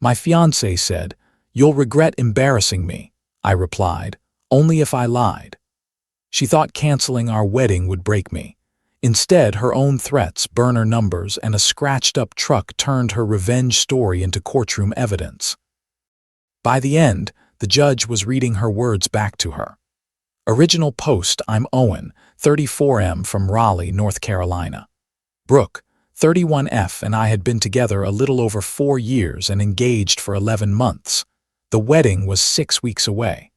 My fiancée said, "You'll regret embarrassing me," I replied, "only if I lied." She thought canceling our wedding would break me. Instead, her own threats, burner numbers, and a scratched-up truck turned her revenge story into courtroom evidence. By the end, the judge was reading her words back to her. Original post: I'm Owen, 34M from Raleigh, North Carolina. Brooke, 31F, and I had been together a little over 4 years and engaged for 11 months. The wedding was 6 weeks away.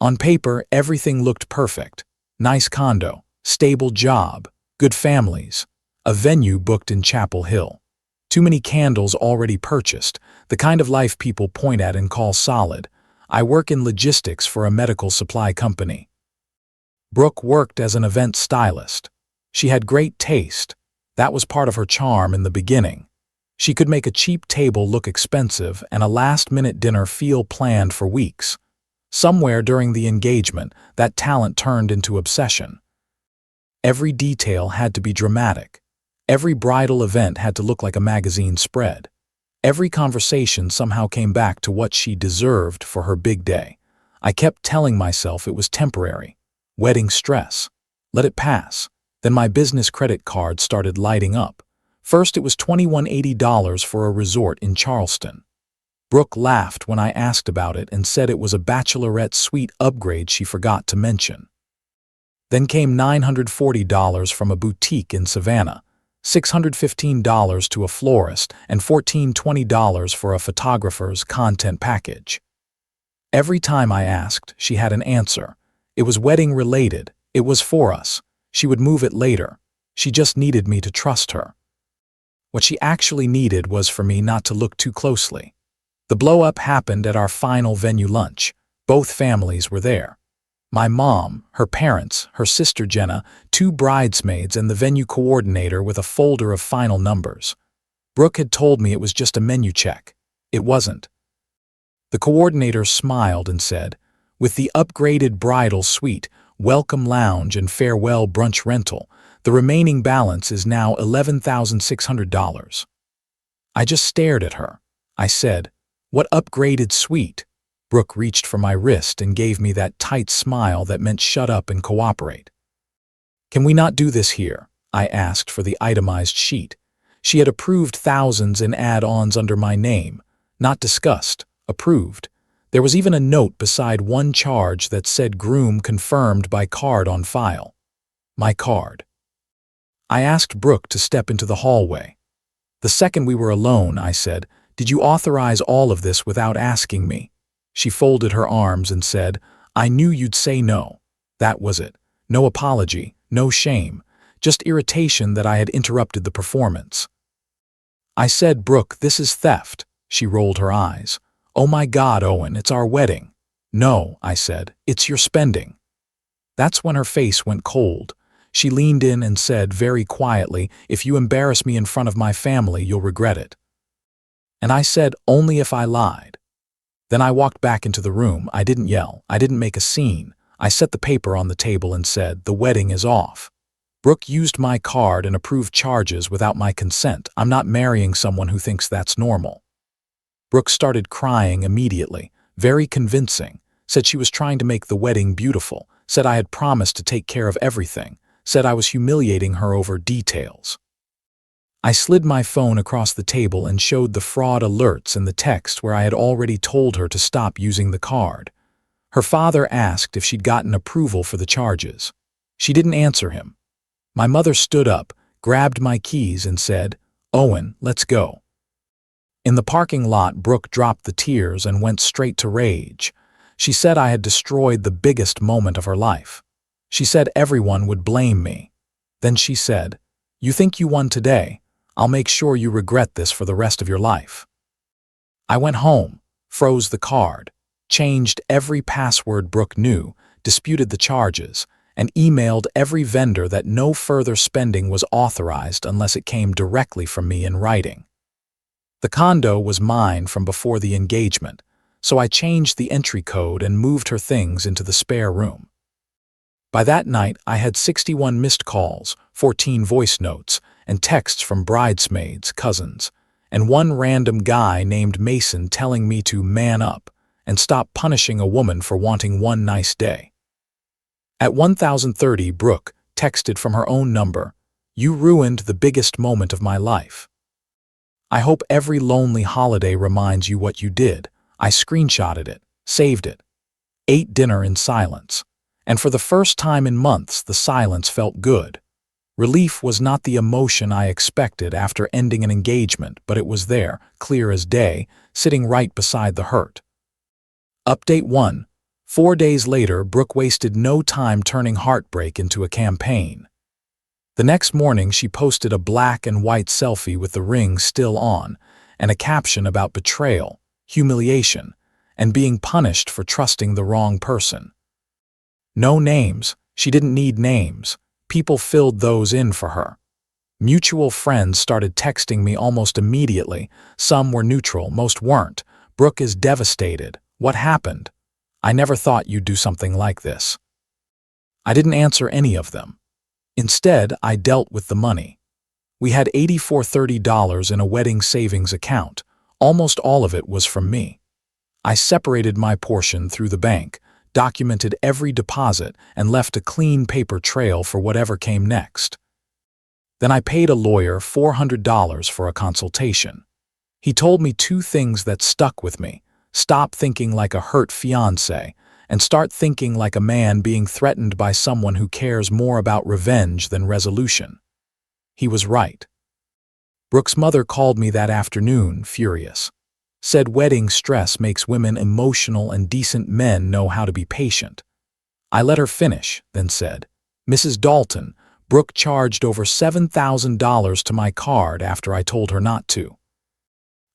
On paper, everything looked perfect. Nice condo, stable job, good families, a venue booked in Chapel Hill. Too many candles already purchased, the kind of life people point at and call solid. I work in logistics for a medical supply company. Brooke worked as an event stylist. She had great taste. That was part of her charm in the beginning. She could make a cheap table look expensive and a last-minute dinner feel planned for weeks. Somewhere during the engagement, that talent turned into obsession. Every detail had to be dramatic. Every bridal event had to look like a magazine spread. Every conversation somehow came back to what she deserved for her big day. I kept telling myself it was temporary. Wedding stress. Let it pass. Then my business credit card started lighting up. First, it was $2180 for a resort in Charleston. Brooke laughed when I asked about it and said it was a bachelorette suite upgrade she forgot to mention. Then came $940 from a boutique in Savannah, $615 to a florist, and $1420 for a photographer's content package. Every time I asked, she had an answer. It was wedding-related. It was for us. She would move it later. She just needed me to trust her. What she actually needed was for me not to look too closely. The blow-up happened at our final venue lunch. Both families were there. My mom, her parents, her sister Jenna, 2 bridesmaids, and the venue coordinator with a folder of final numbers. Brooke had told me it was just a menu check. It wasn't. The coordinator smiled and said, "With the upgraded bridal suite, welcome lounge, and farewell brunch rental, the remaining balance is now $11,600. I just stared at her. I said, "What upgraded suite?" Brooke reached for my wrist and gave me that tight smile that meant shut up and cooperate. "Can we not do this here?" I asked for the itemized sheet. She had approved thousands in add-ons under my name. Not discussed, approved. There was even a note beside one charge that said groom confirmed by card on file. My card. I asked Brooke to step into the hallway. The second we were alone, I said, "Did you authorize all of this without asking me?" She folded her arms and said, "I knew you'd say no." That was it. No apology, no shame, just irritation that I had interrupted the performance. I said, "Brooke, this is theft." She rolled her eyes. "Oh my God, Owen, it's our wedding." "No," I said, "it's your spending." That's when her face went cold. She leaned in and said very quietly, "If you embarrass me in front of my family, you'll regret it." And I said, "Only if I lied." Then I walked back into the room. I didn't yell. I didn't make a scene. I set the paper on the table and said, "The wedding is off." Brooke used my card and approved charges without my consent. I'm not marrying someone who thinks that's normal. Brooke started crying immediately, very convincing, said she was trying to make the wedding beautiful, said I had promised to take care of everything, said I was humiliating her over details. I slid my phone across the table and showed the fraud alerts and the text where I had already told her to stop using the card. Her father asked if she'd gotten approval for the charges. She didn't answer him. My mother stood up, grabbed my keys and said, "Owen, let's go." In the parking lot, Brooke dropped the tears and went straight to rage. She said I had destroyed the biggest moment of her life. She said everyone would blame me. Then she said, "You think you won today? I'll make sure you regret this for the rest of your life." I went home, froze the card, changed every password Brooke knew, disputed the charges, and emailed every vendor that no further spending was authorized unless it came directly from me in writing. The condo was mine from before the engagement, so I changed the entry code and moved her things into the spare room. By that night, I had 61 missed calls, 14 voice notes, and texts from bridesmaids, cousins, and one random guy named Mason telling me to man up and stop punishing a woman for wanting one nice day. At 1030, Brooke texted from her own number, "You ruined the biggest moment of my life. I hope every lonely holiday reminds you what you did." I screenshotted it, saved it, ate dinner in silence, and for the first time in months the silence felt good. Relief was not the emotion I expected after ending an engagement, but it was there, clear as day, sitting right beside the hurt. Update 1. 4 days later, Brooke wasted no time turning heartbreak into a campaign. The next morning, she posted a black and white selfie with the ring still on, and a caption about betrayal, humiliation, and being punished for trusting the wrong person. No names. She didn't need names. People filled those in for her. Mutual friends started texting me almost immediately. Some were neutral, most weren't. "Brooke is devastated. What happened? I never thought you'd do something like this." I didn't answer any of them. Instead, I dealt with the money. We had $84.30 in a wedding savings account. Almost all of it was from me. I separated my portion through the bank, documented every deposit, and left a clean paper trail for whatever came next. Then I paid a lawyer $400 for a consultation. He told me 2 things that stuck with me: stop thinking like a hurt fiancé, and start thinking like a man being threatened by someone who cares more about revenge than resolution. He was right. Brooke's mother called me that afternoon, furious. Said wedding stress makes women emotional and decent men know how to be patient. I let her finish, then said, "Mrs. Dalton, Brooke charged over $7,000 to my card after I told her not to.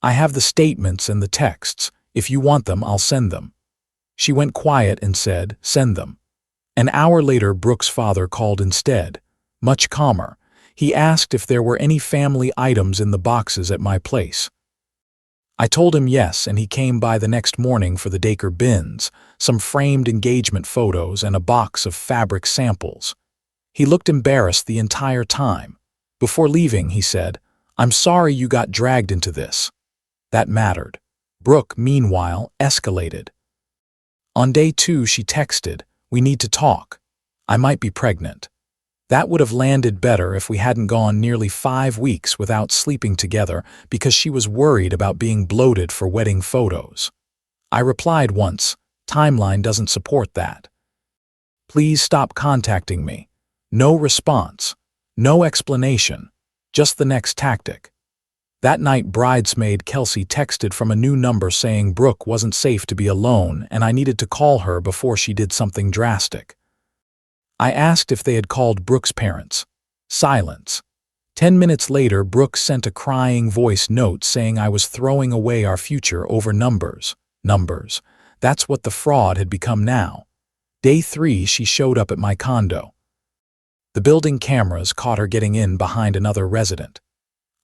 I have the statements and the texts. If you want them, I'll send them." She went quiet and said, "Send them." An hour later, Brooke's father called instead, much calmer. He asked if there were any family items in the boxes at my place. I told him yes, and he came by the next morning for the Dacre bins, some framed engagement photos, and a box of fabric samples. He looked embarrassed the entire time. Before leaving, he said, "I'm sorry you got dragged into this." That mattered. Brooke, meanwhile, escalated. On day 2, she texted, "We need to talk. I might be pregnant." That would have landed better if we hadn't gone nearly 5 weeks without sleeping together because she was worried about being bloated for wedding photos. I replied once, "Timeline doesn't support that. Please stop contacting me." No response, no explanation, just the next tactic. That night, bridesmaid Kelsey texted from a new number saying Brooke wasn't safe to be alone and I needed to call her before she did something drastic. I asked if they had called Brooke's parents. Silence. 10 minutes later, Brooke sent a crying voice note saying I was throwing away our future over numbers. Numbers. That's what the fraud had become now. Day 3, she showed up at my condo. The building cameras caught her getting in behind another resident.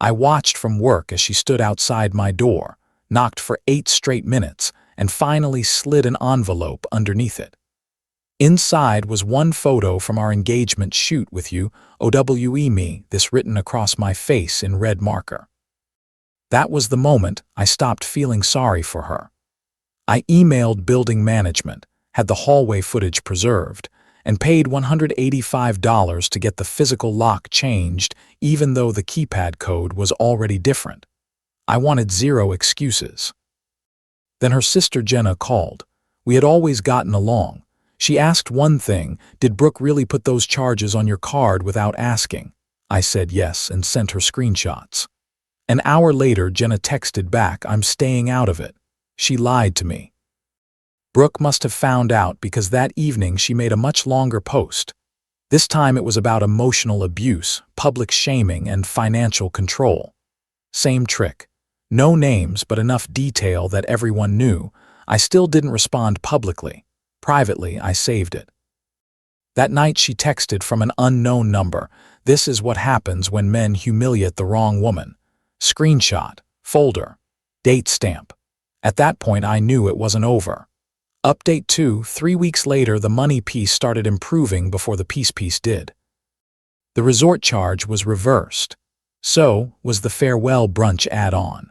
I watched from work as she stood outside my door, knocked for 8 straight minutes, and finally slid an envelope underneath it. Inside was one photo from our engagement shoot with you, OWE me, this written across my face in red marker. That was the moment I stopped feeling sorry for her. I emailed building management, had the hallway footage preserved, and paid $185 to get the physical lock changed, even though the keypad code was already different. I wanted 0 excuses. Then her sister Jenna called. We had always gotten along. She asked one thing: did Brooke really put those charges on your card without asking? I said yes and sent her screenshots. An hour later, Jenna texted back, "I'm staying out of it." She lied to me. Brooke must have found out because that evening she made a much longer post. This time it was about emotional abuse, public shaming, and financial control. Same trick. No names, but enough detail that everyone knew. I still didn't respond publicly. Privately, I saved it. That night she texted from an unknown number. "This is what happens when men humiliate the wrong woman." Screenshot, folder, date stamp. At that point I knew it wasn't over. Update 2, 3 weeks later the money piece started improving before the peace piece did. The resort charge was reversed. So was the farewell brunch add-on.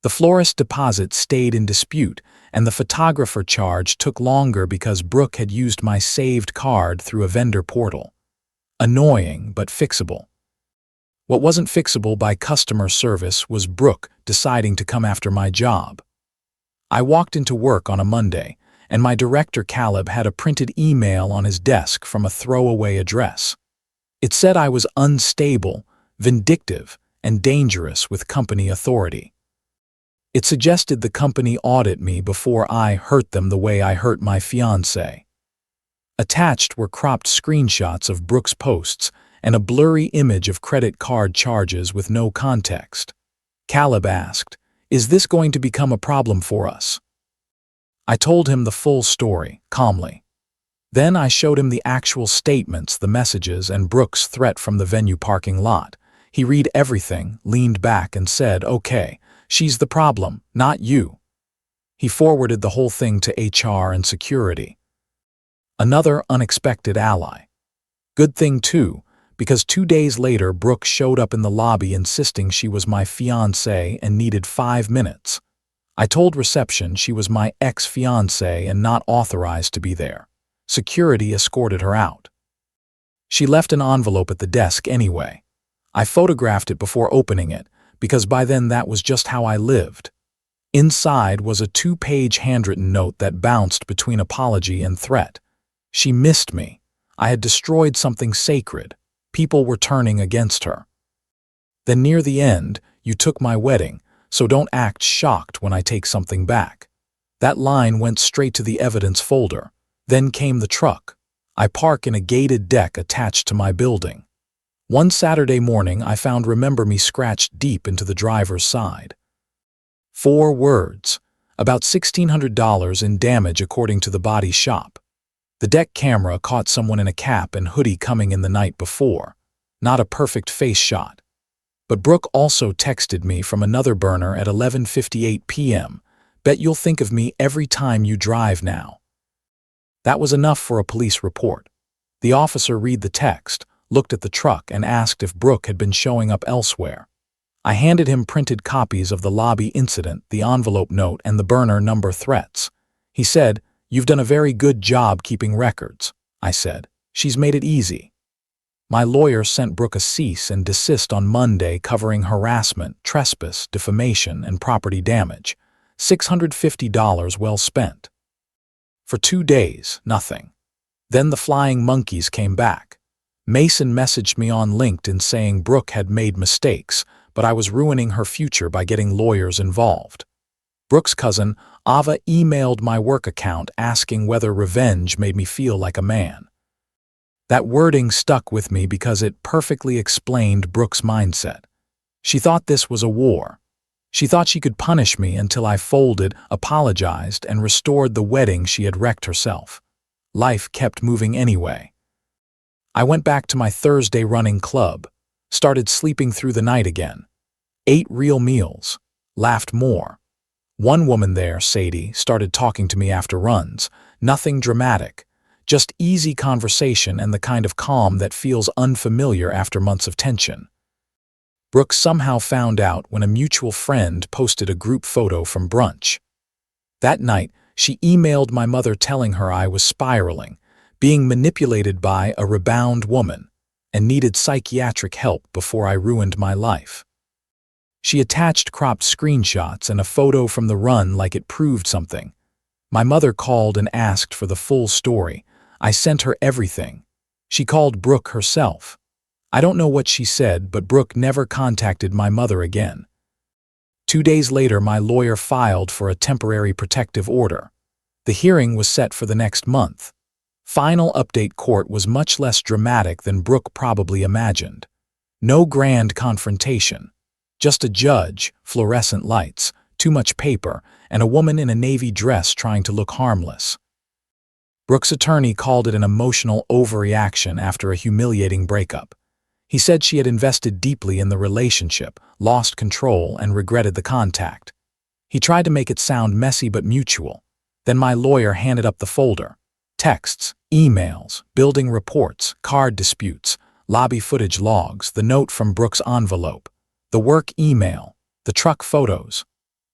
The florist deposit stayed in dispute, and the photographer charge took longer because Brooke had used my saved card through a vendor portal. Annoying, but fixable. What wasn't fixable by customer service was Brooke deciding to come after my job. I walked into work on a Monday, and my director Caleb had a printed email on his desk from a throwaway address. It said I was unstable, vindictive, and dangerous with company authority. It suggested the company audit me before I hurt them the way I hurt my fiancée. Attached were cropped screenshots of Brooke's posts and a blurry image of credit card charges with no context. Caleb asked, "Is this going to become a problem for us?" I told him the full story, calmly. Then I showed him the actual statements, the messages, and Brooke's threat from the venue parking lot. He read everything, leaned back, and said, "Okay, she's the problem, not you." He forwarded the whole thing to HR and security. Another unexpected ally. Good thing, too, because 2 days later Brooke showed up in the lobby insisting she was my fiancée and needed 5 minutes. I told reception she was my ex-fiancée and not authorized to be there. Security escorted her out. She left an envelope at the desk anyway. I photographed it before opening it, because by then that was just how I lived. Inside was a 2-page handwritten note that bounced between apology and threat. She missed me. I had destroyed something sacred. People were turning against her. Then near the end, "You took my wedding, so don't act shocked when I take something back." That line went straight to the evidence folder. Then came the truck. I park in a gated deck attached to my building. One Saturday morning, I found "Remember Me" scratched deep into the driver's side. 4 words, about $1,600 in damage according to the body shop. The deck camera caught someone in a cap and hoodie coming in the night before. Not a perfect face shot. But Brooke also texted me from another burner at 11:58 p.m. "Bet you'll think of me every time you drive now." That was enough for a police report. The officer read the text, looked at the truck, and asked if Brooke had been showing up elsewhere. I handed him printed copies of the lobby incident, the envelope note, and the burner number threats. He said, "You've done a very good job keeping records." I said, "She's made it easy." My lawyer sent Brooke a cease and desist on Monday covering harassment, trespass, defamation, and property damage. $650 well spent. For 2 days, nothing. Then the flying monkeys came back. Mason messaged me on LinkedIn saying Brooke had made mistakes, but I was ruining her future by getting lawyers involved. Brooke's cousin, Ava, emailed my work account asking whether revenge made me feel like a man. That wording stuck with me because it perfectly explained Brooke's mindset. She thought this was a war. She thought she could punish me until I folded, apologized, and restored the wedding she had wrecked herself. Life kept moving anyway. I went back to my Thursday running club, started sleeping through the night again, ate real meals, laughed more. One woman there, Sadie, started talking to me after runs. Nothing dramatic, just easy conversation and the kind of calm that feels unfamiliar after months of tension. Brooke somehow found out when a mutual friend posted a group photo from brunch. That night, she emailed my mother telling her I was spiraling, being manipulated by a rebound woman, and needed psychiatric help before I ruined my life. She attached cropped screenshots and a photo from the run like it proved something. My mother called and asked for the full story. I sent her everything. She called Brooke herself. I don't know what she said, but Brooke never contacted my mother again. 2 days later, my lawyer filed for a temporary protective order. The hearing was set for the next month. Final update: court was much less dramatic than Brooke probably imagined. No grand confrontation. Just a judge, fluorescent lights, too much paper, and a woman in a navy dress trying to look harmless. Brooke's attorney called it an emotional overreaction after a humiliating breakup. He said she had invested deeply in the relationship, lost control, and regretted the contact. He tried to make it sound messy but mutual. Then my lawyer handed up the folder. Texts, emails, building reports, card disputes, lobby footage logs, the note from Brooke's envelope. The work email, the truck photos,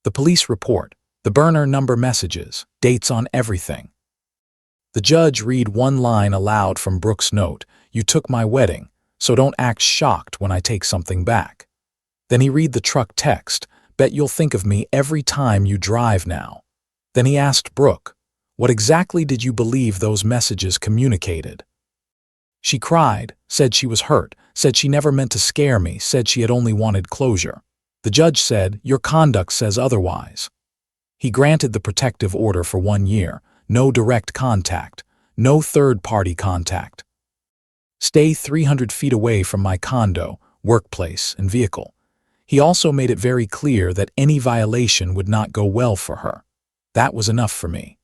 the police report, the burner number messages, dates on everything. The judge read one line aloud from Brooke's note, "You took my wedding, so don't act shocked when I take something back." Then he read the truck text, "Bet you'll think of me every time you drive now." Then he asked Brooke, "What exactly did you believe those messages communicated?" She cried, said she was hurt, said she never meant to scare me, said she had only wanted closure. The judge said, "Your conduct says otherwise." He granted the protective order for 1 year, no direct contact, no third-party contact. Stay 300 feet away from my condo, workplace, and vehicle. He also made it very clear that any violation would not go well for her. That was enough for me.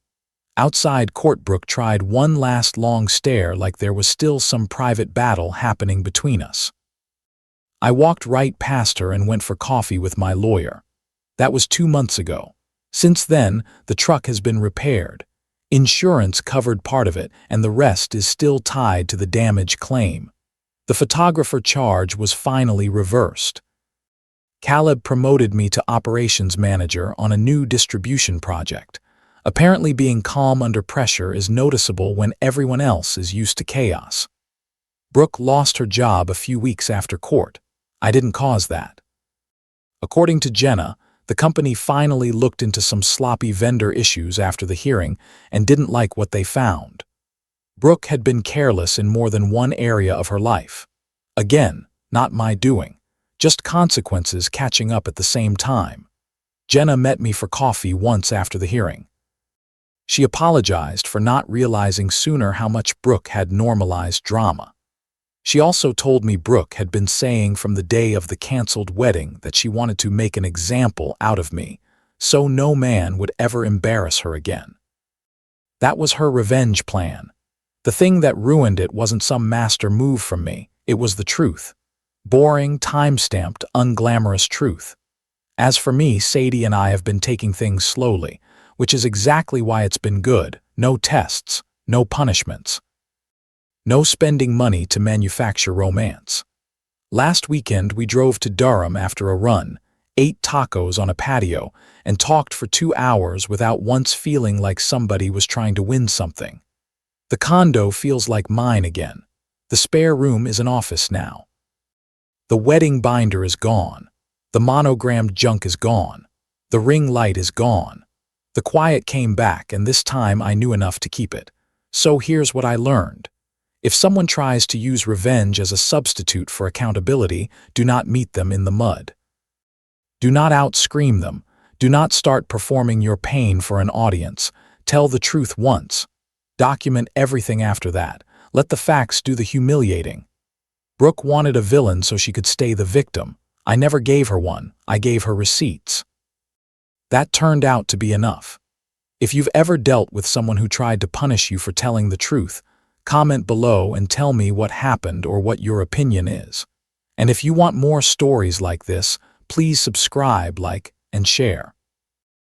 Outside court, Brooke tried one last long stare like there was still some private battle happening between us. I walked right past her and went for coffee with my lawyer. That was 2 months ago. Since then, the truck has been repaired. Insurance covered part of it, and the rest is still tied to the damage claim. The photographer charge was finally reversed. Caleb promoted me to operations manager on a new distribution project. Apparently being calm under pressure is noticeable when everyone else is used to chaos. Brooke lost her job a few weeks after court. I didn't cause that. According to Jenna, the company finally looked into some sloppy vendor issues after the hearing and didn't like what they found. Brooke had been careless in more than one area of her life. Again, not my doing, just consequences catching up at the same time. Jenna met me for coffee once after the hearing. She apologized for not realizing sooner how much Brooke had normalized drama. She also told me Brooke had been saying from the day of the canceled wedding that she wanted to make an example out of me, so no man would ever embarrass her again. That was her revenge plan. The thing that ruined it wasn't some master move from me, it was the truth. Boring, time-stamped, unglamorous truth. As for me, Sadie and I have been taking things slowly, which is exactly why it's been good. No tests, no punishments. No spending money to manufacture romance. Last weekend we drove to Durham after a run, ate tacos on a patio, and talked for 2 hours without once feeling like somebody was trying to win something. The condo feels like mine again. The spare room is an office now. The wedding binder is gone. The monogrammed junk is gone. The ring light is gone. The quiet came back, and this time I knew enough to keep it. So here's what I learned. If someone tries to use revenge as a substitute for accountability, do not meet them in the mud. Do not out-scream them. Do not start performing your pain for an audience. Tell the truth once. Document everything after that. Let the facts do the humiliating. Brooke wanted a villain so she could stay the victim. I never gave her one. I gave her receipts. That turned out to be enough. If you've ever dealt with someone who tried to punish you for telling the truth, comment below and tell me what happened or what your opinion is. And if you want more stories like this, please subscribe, like, and share.